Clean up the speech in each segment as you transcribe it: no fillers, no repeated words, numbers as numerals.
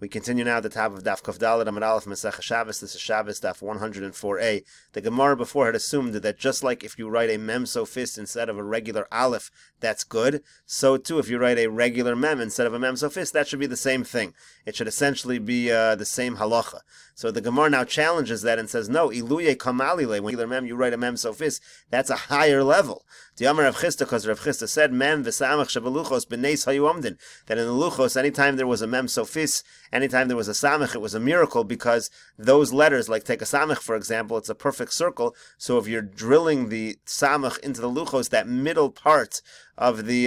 We continue now at the top of Daf Kavdalad Amud Aleph Meseches Shabbos. This is Shabbos Daf 104a. The Gemara before had assumed that just like if you write a mem sophist instead of a regular aleph, that's good. So too, if you write a regular mem instead of a mem sophist, that should be the same thing. It should essentially be the same halacha. So the Gemara now challenges that and says, no, iluye kamalile, when regular mem, you write a mem sophist, that's a higher level. The Amar Rav Chisda, because Rav Chisda said, mem v'samach shebeluchos b'neis hayu omdin, that in the luchos, anytime there was a mem sophist, anytime there was a samach, it was a miracle, because those letters, like take a samach for example, it's a perfect circle. So if you're drilling the samach into the luchos, that middle part of the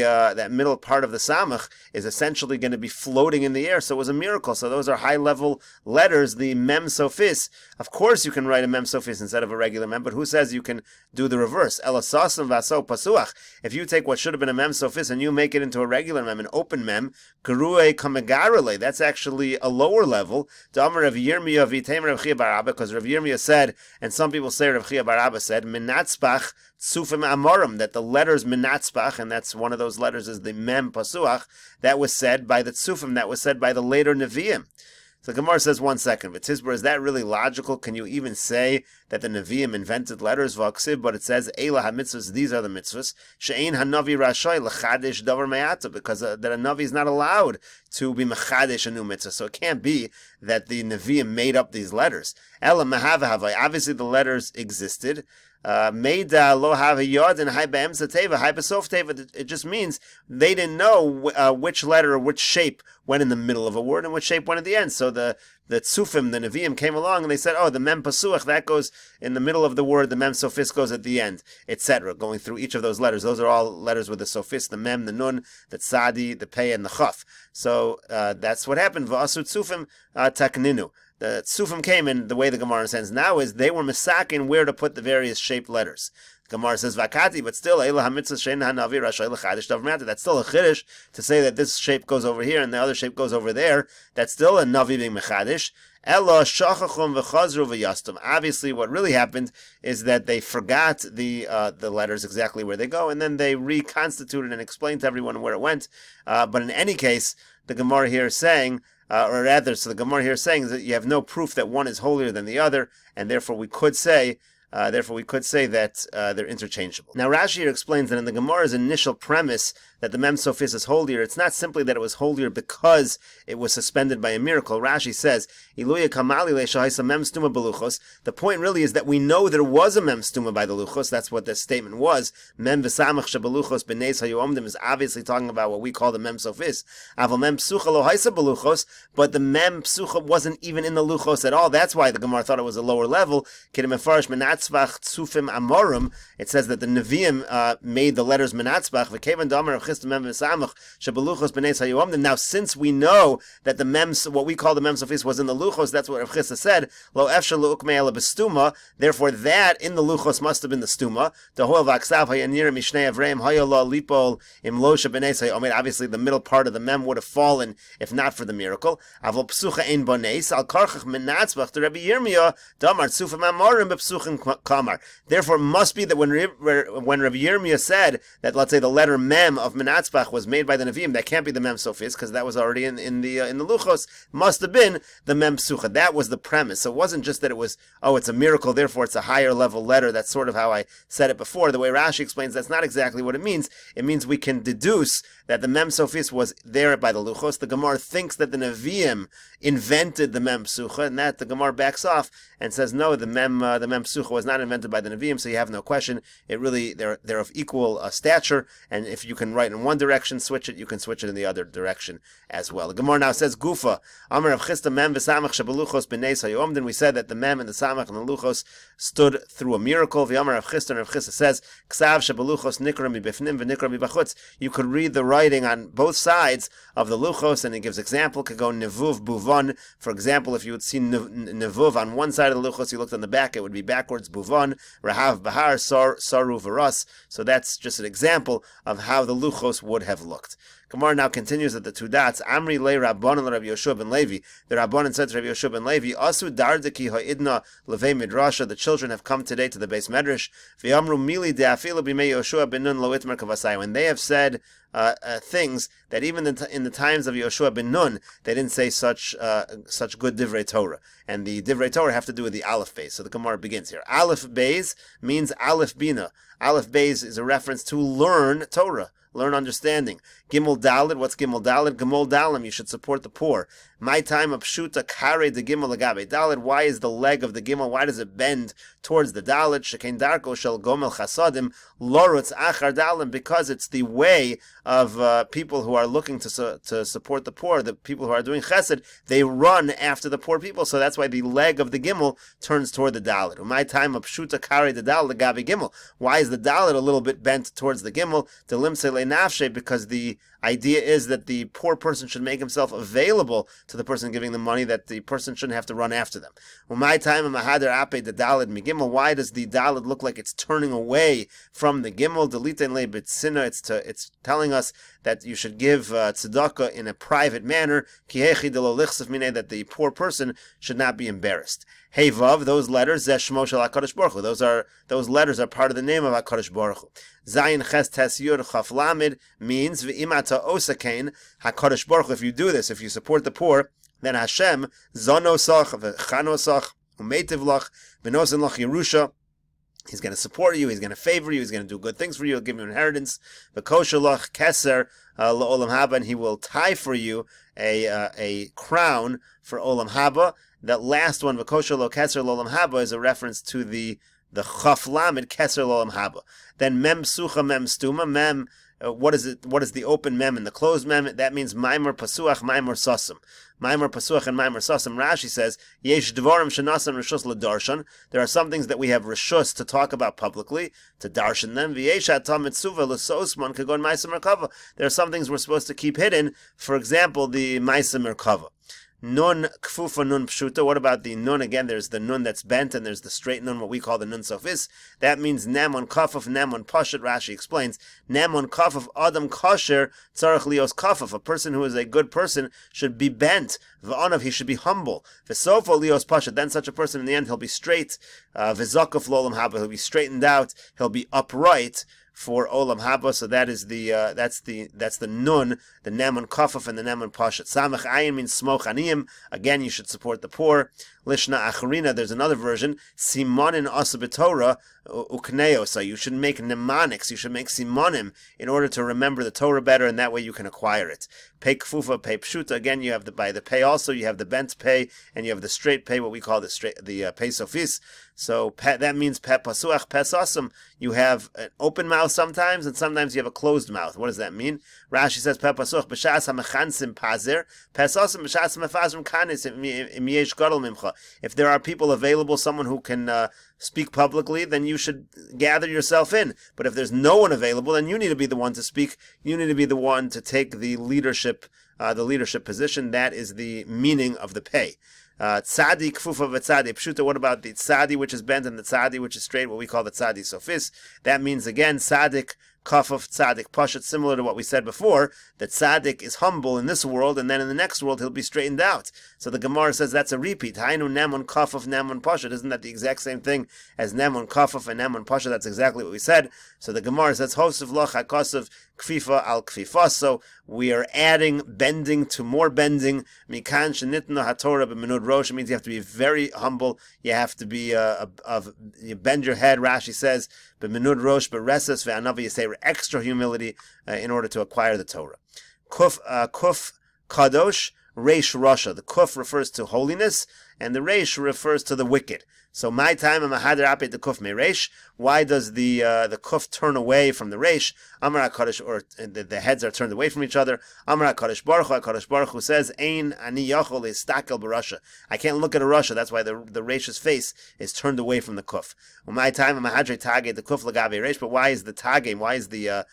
samach is essentially going to be floating in the air. So it was a miracle. So those are high level letters. The mem sophis. Of course, you can write a mem sophis instead of a regular mem. But who says you can do the reverse? Elasasim vaso pasuach. If you take what should have been a mem sophis and you make it into a regular mem, an open mem, karue kamegarale. That's actually a lower level. Damar Rav Yirmiyah v'Teimer Rav Chia bar Abba, because Rav Yirmiyah said, and some people say Rav Chia bar Abba said, minatzpach tsufim amorim, that the letters minatzpach, and that's one of those letters is the mem pasuach, that was said by the tsufim, that was said by the later neviim. So Gemara says, 1 second, but Tizbor, is that really logical? Can you even say that the Nevi'im invented letters, v'aksiv, but it says, Eila ha-mitzvahs, these are the mitzvahs, she'ein ha-navi rashoy l'chadesh davar me'ata, because that a Navi is not allowed to be mechadesh a new mitzvah. So it can't be that the Nevi'im made up these letters. Ela mehavah, obviously the letters existed. Meida lo have a yod and high be'emsa teva, high besof teva. It just means they didn't know which letter or which shape went in the middle of a word and which shape went at the end. So the tzufim, the neviim, came along and they said, oh, the mem pasuach, that goes in the middle of the word, the mem sophist goes at the end, etc. Going through each of those letters. Those are all letters with the sophist, the mem, the nun, the tzadi, the pei, and the chaf. So that's what happened. V'asu tzufim takninu. The Tzufim came, and the way the Gemara understands now is they were misakin where to put the various shaped letters. The Gemara says vakati, but still Eila hamitzvah shein hanavi rashay l'chadish davar me'ata. That's still a chiddush to say that this shape goes over here and the other shape goes over there. That's still a navi being mechadish. Ela shachachum v'chazru v'yastum. Obviously, what really happened is that they forgot the letters exactly where they go, and then they reconstituted and explained to everyone where it went. But in any case, the Gemara here is saying, or rather, so the Gemara here is saying that you have no proof that one is holier than the other, and therefore we could say that they're interchangeable. Now Rashi here explains that in the Gemara's initial premise that the mem sophist is holier, it's not simply that it was holier because it was suspended by a miracle. Rashi says, Iluya kamali le'shaisa mem stuma beluchos. The point really is that we know there was a mem stuma by the luchos. That's what this statement was. Mem v'samach shebeluchos b'neis hayu omdim is obviously talking about what we call the mem sophist. Aval mem psucha lo haisa beluchos, but the mem psucha wasn't even in the luchos at all. That's why the Gemara thought it was a lower level. Kidim mefarish menatzvach tsufim amorim. It says that the Nevi'im made the letters menatzvach v'kevan damar of now, since we know that the mem, what we call the mem sophist, was in the luchos, that's what Rav Chisda said. Lo efshar lu'ukmei ela b'stuma. Therefore, that in the luchos must have been the stuma. Dehoel v'aksav hayanir mishnei avreim hayolo lipol imlosha b'neis hayomed. Obviously, the middle part of the mem would have fallen if not for the miracle. Avol psucha ein boneis al karchach menatzbach to Rabbi Yirmiyah damar tzufim amorim b'psuchim kamar. Therefore, it must be that when Rabbi Yirmiyah said that, let's say, the letter mem of menatzbach was made by the Nevi'im, that can't be the mem sophist because that was already in the luchos. Must have been the mem psucha. That was the premise. So it wasn't just that it was, oh, it's a miracle, therefore it's a higher level letter. That's sort of how I said it before. The way Rashi explains, that's not exactly what it means. It means we can deduce that the mem sophist was there by the luchos. The Gemara thinks that the Nevi'im invented the mem psucha, and that the Gemara backs off and says no, the mem psucha was not invented by the Nevi'im. So you have no question. It really they're of equal stature, and if you can write in one direction, switch it, you can switch it in the other direction as well. The Gemara now says, Gufa, Amar of Chisda mem v'samach shebeluchos b'neis hayom. Then we said that the mem and the samach and the luchos stood through a miracle. The Amar of Chisda, and Rav Chisda says, Ksav shebeluchos nikra mibifnim v'nikra mibachutz. You could read the writing on both sides of the luchos, and it gives example. Could go nevuv buvon. For example, if you would see nevuv on one side of the luchos, you looked on the back, it would be backwards buvon. Rahav bahar saru v'ras. So that's just an example of how the luchos would have looked. Gemara now continues at the two dots. Amri le Rabbanan Rabbi Yoshua ben Levi. The Rabbanan said to Rabbi Yoshua ben Levi, Asu dardeki ha'idna levei midrasha. The children have come today to the base medrash. V'yamru mili de'afilu b'mei Yoshua ben Nun lo itmer kavasai. When they have said, things that even in the times of Yoshua ben Nun, they didn't say such good divrei Torah. And the divrei Torah have to do with the Aleph Beis. So the Gemara begins here. Aleph Beis means Aleph Bina. Aleph Beis is a reference to learn Torah, learn understanding. Gimel Daled, what's Gimel Daled? Gimel Dalim, you should support the poor. My time of Pshuta Kare de Gimel Agabe Daled, why is the leg of the Gimel, why does it bend towards the Daled? Shekain Darko Shel Gomel Chasadim, Lorutz Achar Dalim, because it's the way of people who are looking to support the poor, the people who are doing chesed, they run after the poor people, so that's why the leg of the Gimel turns toward the Daled. My time of Pshuta Kare de Daled Agabe Gimel, why is the Daled a little bit bent towards the Gimel? Delimse Le Nafshe, because the idea is that the poor person should make himself available to the person giving the money, that the person shouldn't have to run after them. My time of Mahader Ape the Daled Migimel, why does the Daled look like it's turning away from the Gimel? Deliten Le Bitsina, it's telling us that you should give tzedakah in a private manner, that the poor person should not be embarrassed. Hey Vav, those letters, Zeshmo Shel HaKadosh Baruch Hu, those letters are part of the name of HaKadosh Baruch Hu. Zayin Ches Tes Yud Chaf Lamed means V'imata Osakein HaKadosh Baruch Hu. If you do this, if you support the poor, then Hashem Zonosach V'chanosach Umeitivlach V'nosenlach Yerusha. He's going to support you. He's going to favor you. He's going to do good things for you. He'll give you inheritance. V'koshalach keser la'olam haba, and he will tie for you a crown for olam haba. That last one, v'koshalach keser la'olam haba, is a reference to the chaf lamed keser la'olam haba. Then mem sucha mem stuma mem. What is it? What is the open mem and the closed mem? That means maimer pasuach, maimer sasam. Maimer pasuach and maimer sasam. Rashi says yesh dvarim shenasam rishus l'darshan. There are some things that we have rishus to talk about publicly, to darshan them. V'yesh atam mitzuva l'sosman kagon ma'aseh merkava. There are some things we're supposed to keep hidden. For example, the ma'aseh merkava. Nun kfufa nun pshuta. What about the nun? Again, there's the nun that's bent, and there's the straight nun, what we call the nun sofis. That means nem on kafaf, nem on pashat. Rashi explains, nem on kafaf adam kasher tzarech lios kafaf. A person who is a good person should be bent. V'anav, he should be humble. V'sofa lios pashat. Then such a person in the end, he'll be straight. V'zakaf lolam haba. He'll be straightened out. He'll be upright for olam haba. So that is that's the nun, the nemun kafaf and the nemun pashat. Samach ayin means smoch aniyim. Again, you should support the poor. Lishna acharina, there's another version. Simonin asa b'Torah ukneo. So you should make mnemonics, you should make simonim in order to remember the Torah better, and that way you can acquire it. Pei kfufa, pei pshuta. Again, you have by the pay also, you have the bent pay, and you have the straight pay, what we call the pay sofis. So that means pe pasuach, pe sasam. You have an open mouth sometimes, and sometimes you have a closed mouth. What does that mean? Rashi says pe pasuach b'shas hamechansim pazer, pe sasam b'shas mefazrim kanis im yesh gadol mimcha. If there are people available, someone who can speak publicly, then you should gather yourself in. But if there's no one available, then you need to be the one to speak. You need to be the one to take the leadership position. That is the meaning of the pay. Tzadi kfufa v'tzadi pshuta. What about the tzadi which is bent and the tzadi which is straight? What we call the tzadi sofis. That means again tzadik kafaf tzadik pashat. Similar to what we said before, that tzadik is humble in this world, and then in the next world he'll be straightened out. So the Gemara says that's a repeat. Hainu nemun kafaf nemun pashat. Isn't that the exact same thing as nemun kafaf and nemun pashat? That's exactly what we said. So the Gemara says hosav loch hakasav kfifa al kfifa. So we are adding bending to more bending. Mikan shenitna hatorah b'menud rosh. It means you have to be very humble. You have to be you bend your head. Rashi says b'menud rosh b'reses ve'anavi yiseir, extra humility in order to acquire the Torah. Kuf kadosh reish rasha. The kuf refers to holiness, and the reish refers to the wicked. So my time and mahader apet the kuf mereish. Why does the kuf turn away from the reish? Amar HaKadosh, or the heads are turned away from each other. Amar HaKadosh Baruch Hu. HaKadosh Baruch Hu says, Ein ani yachol istakel b'rasha. I can't look at a rasha. That's why the reish's face is turned away from the kuf. My time and mahadre tage the kuf lagabe reish. But why is the tage? Why is the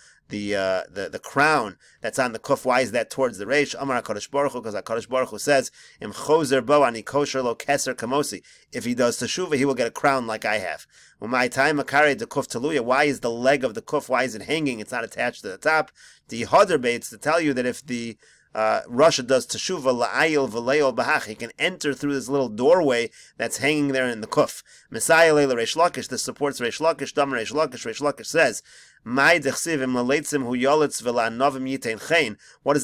crown that's on the kuf, why is that towards the reish? Amar HaKadosh Baruch Hu, because HaKadosh Baruch Hu says, Im chozer bo ani kosher lo keser kamosi. If he does teshuvah, he will get a crown like I have. My time makare the kuf taluya. Why is the leg of the kuf, why is it hanging? It's not attached to the top. The hodar baits to tell you that if the Russia does teshuvah la'ayil v'leil bahach, he can enter through this little doorway that's hanging there in the kuf. Messiah leila Reish Lakish. This supports Reish Lakish. Dam Reish Lakish. Reish Lakish says, What does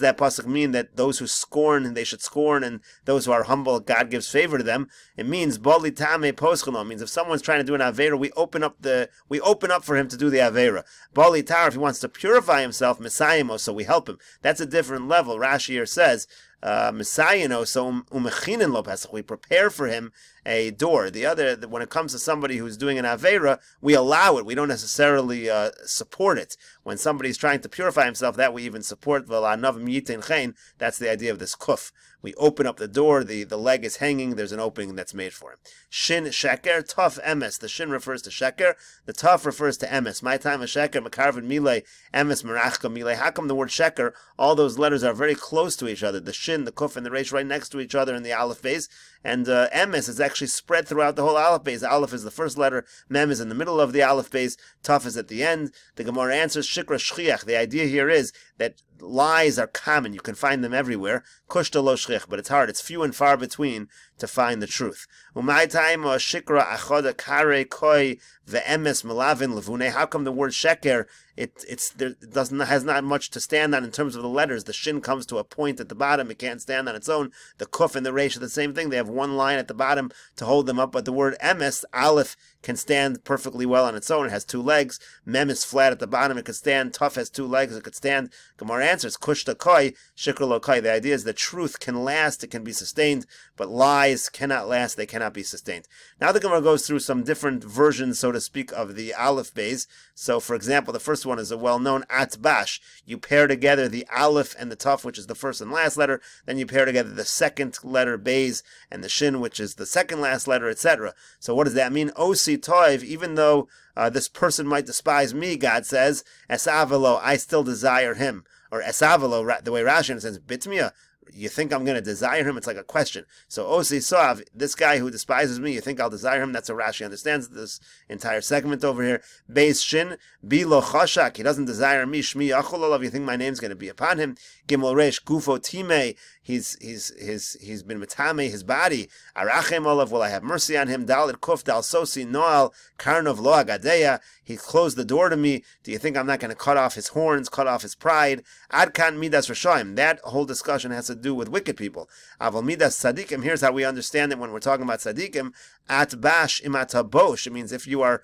that pasuk mean, that those who scorn, they should scorn, and those who are humble, God gives favor to them? It means it means if someone's trying to do an avera, we open up for him to do the avera. Bali tar, if he wants to purify himself, Messiah, so we help him. That's a different level. Rashi here says, Messiah, so umechinin lo pesach, we prepare for him a door. The other, when it comes to somebody who's doing an avera, we allow it. We don't necessarily support it. When somebody's trying to purify himself, that we even support. That's the idea of this kuf. We open up the door, the leg is hanging, there's an opening that's made for him. Shin sheker, taf emes. The shin refers to sheker, the taf refers to emes. My time is sheker, makarvin mile, emes merachka mile. How come the word sheker, all those letters are very close to each other? The shin, the kuf, and the resh right next to each other in the aleph base. And emes is actually spread throughout the whole aleph base. Aleph is the first letter, mem is in the middle of the aleph base, taf is at the end. The Gemara answers, shikra shchiach. The idea here is that lies are common. You can find them everywhere. Kushta lo shchich, but it's hard. It's few and far between to find the truth. Umay time shikra achoda kare koi ve'emes melavin levune. How come the word sheker, has not much to stand on in terms of the letters? The shin comes to a point at the bottom. It can't stand on its own. The kuf and the resh are the same thing. They have one line at the bottom to hold them up. But the word emes, aleph, can stand perfectly well on its own. It has two legs. Mem is flat at the bottom. It could stand. Tuf has two legs. It could stand. Gemara answers, kushta koi, shikra lo koi. The idea is that truth can last. It can be sustained. But lies cannot last. They cannot be sustained. Now the Gemara goes through some different versions, so to speak, of the aleph base. So, for example, the first one is a well-known atbash. You pair together the aleph and the tuf, which is the first and last letter. Then you pair together the second letter base and the shin, which is the second last letter, etc. So what does that mean? Osi toiv, even though this person might despise me, God says, esavelo, I still desire him. Or esavelo, the way Rashi understands, bitmia, you think I'm going to desire him? It's like a question. So Osi Soav, this guy who despises me, you think I'll desire him? That's how Rashi understands this entire segment over here. Beis Shin, Bilo Choshak, he doesn't desire me. Shmi Achol, you think my name's going to be upon him? Gimel Resh, Gufo Time, he's been metame his body. Arachem Olav, will I have mercy on him? Dalit Kuf, Dal Sosi Noal, Karnov Lo Agadeya, he closed the door to me. Do you think I'm not going to cut off his horns, cut off his pride? Adkan Midas Rashaim, that whole discussion has to do with wicked people. Aval Midas Tzadikim, here's how we understand it when we're talking about Tzadikim. Atbash imata bosh, it means if you're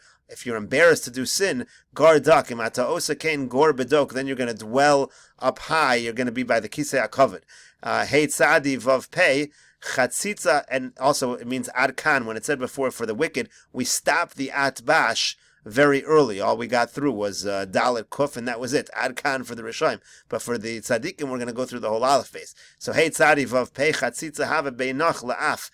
embarrassed to do sin, gardak imata osakain gor bedok, then you're going to dwell up high, you're going to be by the kisei hakavod. Hey tzadi vav pei, chatzitza, and also it means adkan. When it said before for the wicked, we stopped the atbash very early. All we got through was Dalit Kuf, and that was it. Adkan for the Rishonim. But for the Tzadikim, we're going to go through the whole Aleph base. So, hey Tzadi vav pei chatzitza have beinach la'af.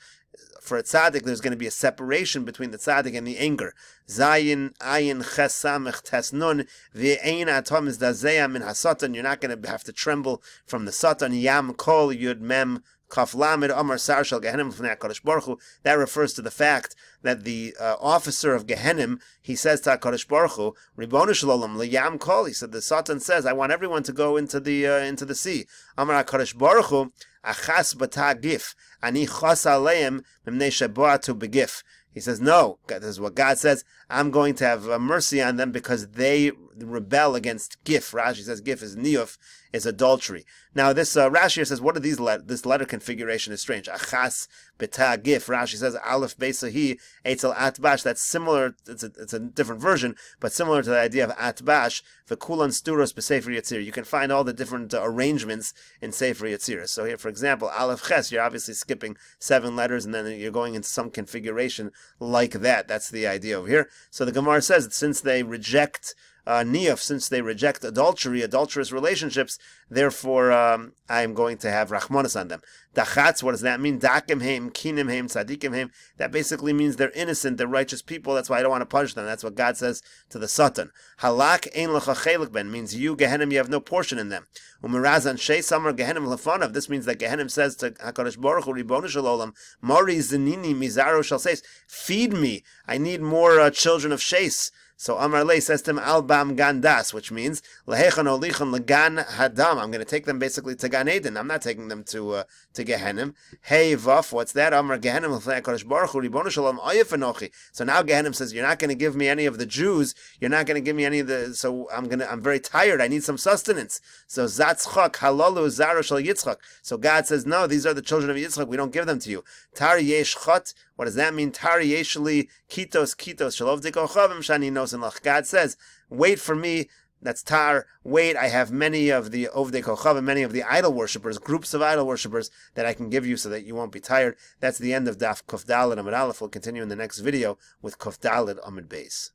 For a tzaddik, there's going to be a separation between the tzaddik and the anger. Zayin ayin ches samech tes nun v'ein atom is dazeya min hasatan. You're not going to have to tremble from the satan. Yam kol yud mem kaf lamed amar sar shel gehenim l'fnei HaKadosh Baruch Hu. That refers to the fact that the officer of Gehenim, he says to HaKadosh Baruch Hu, Ribonu shel olam liyam kol. He said, the satan says, I want everyone to go into the sea. Amar HaKadosh Baruch Hu, achas bata gif, ani chas aleim mimnei sheboatu begif. He says, no, this is what God says, I'm going to have mercy on them because they rebel against gif. Rashi says gif is niyuf, is adultery. Now this Rashi here says, what are these this letter configuration is strange. Achas beta gif. Rashi says aleph besahi etzel atbash. That's similar. It's a different version, but similar to the idea of atbash. V'kulan sturos b'sefer Yetzirah. You can find all the different arrangements in Sefer Yetzirah. So here, for example, aleph ches. You're obviously skipping 7 letters, and then you're going into some configuration like that. That's the idea over here. So the Gemara says that since they reject niyuf, since they reject adultery, adulterous relationships, therefore I am going to have rachmanas on them. Dachatz, what does that mean? Dakim heim, kinim heim, tzadikim heim. That basically means they're innocent, they're righteous people. That's why I don't want to punish them. That's what God says to the Satan. Halak ein lecha chelik ben, means you, Gehenim, you have no portion in them. Umirazan shei samar Gehenim lefanav. This means that Gehenim says to HaKadosh Baruch Hu, Ribonu shel olam, Mari zinini mizaro shel seis. Feed me. I need more children of Sheis. So Amar Le says to him, Al Bam Gandas, which means Lehechan Olichon Legan Hadam. I'm going to take them basically to Gan Eden. I'm not taking them to Gehenim. Hey Vaf, what's that? Amar Gehenim Kodesh Baruch Hu Ribonu Shalom Oyef Enochi. So now Gehenim says, you're not going to give me any of the Jews. You're not going to give me any of the. So I'm very tired. I need some sustenance. So Zatzchak Halalu Zaro Shal Yitzchak. So God says, no, these are the children of Yitzchak. We don't give them to you. Tar Yesh Chot. What does that mean? Tar Yeshli Kitos Shalov Dikochavim Shani Nosen Lach. God says, wait for me. That's tar. Wait, I have many of the Ovdei Kochavim, many of the idol worshippers, groups of idol worshippers that I can give you so that you won't be tired. That's the end of Daf Kuf Daled Amud Aleph. We'll continue in the next video with Kuf Daled Amud Beis.